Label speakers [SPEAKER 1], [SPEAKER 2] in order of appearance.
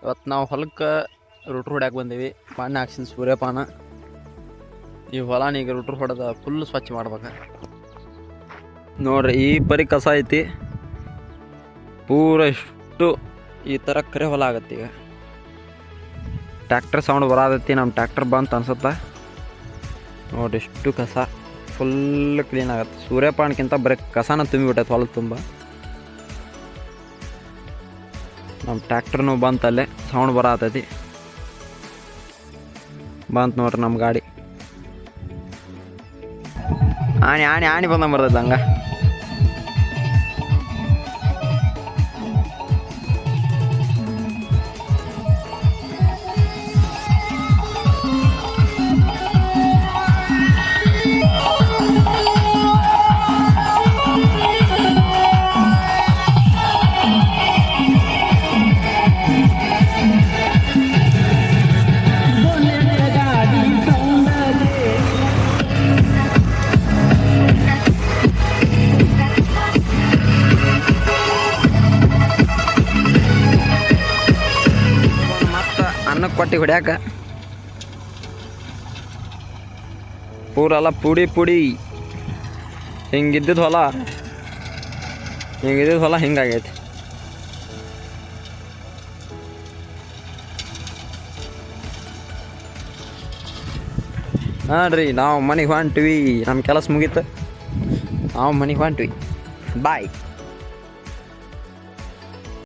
[SPEAKER 1] ಇವತ್ತು ನಾವು ಹೊಲಕ್ಕೆ ರೂಟ್ರ್ ಹೊಡ್ಯಾಕೆ ಬಂದೀವಿ. ಮಣ್ಣು ಹಾಕ್ಸಿನ ಸೂರ್ಯಪಾನ. ಈ ಹೊಲನ ಈಗ ರೂಟ್ರ್ ಹೊಡೆದ ಫುಲ್ ಸ್ವಚ್ಛ ಮಾಡ್ಬೇಕು ನೋಡ್ರಿ. ಈ ಪರಿ ಕಸ ಐತಿ ಪೂರ ಇಷ್ಟು ಈ ಥರ ಕರೆ ಹೊಲ ಆಗತ್ತೆ. ಈಗ ಟ್ಯಾಕ್ಟರ್ ಸೌಂಡ್ ಬರತೈತಿ. ನಮ್ಮ ಟ್ಯಾಕ್ಟರ್ ಬಂತು ಅನ್ಸುತ್ತೆ ನೋಡ್ರಿ. ಇಷ್ಟು ಕಸ ಫುಲ್ ಕ್ಲೀನ್ ಆಗತ್ತೆ. ಸೂರ್ಯಪಾನಕ್ಕಿಂತ ಬರೀ ಕಸನ ತುಂಬಿಬಿಟ್ಟೈತೆ ಹೊಲದ ತುಂಬ. ನಮ್ಮ ಟ್ಯಾಕ್ಟರ್ನು ಬಂತಲ್ಲೇ ಸೌಂಡ್ ಬರತೈತಿ. ಬಂತು ನೋಡ್ರಿ ನಮ್ಮ ಗಾಡಿ. ಆಣಿ ಬಂದಂಗೆ ಬರ್ತೈತೆ ಹಂಗೆ. ಅನ್ನಕ್ಕೆ ಕೊಟ್ಟು ಹೊಡ್ಯಾಕ ಪೂರೆಲ್ಲ ಪುಡಿ ಹಿಂಗಿದ್ದಿದ್ದು ಹೊಲ ಹಿಂಗಾಗೈತಿ. ನೋಡ್ರಿ ನಾವು ಮನೆಗೆ ಹೊಂಟ್ವಿ. ನಮ್ಮ ಕೆಲಸ ಮುಗೀತು. ನಾವು ಮನೆಗೆ ಹೊಂಟ್ವಿ. ಬಾಯ್.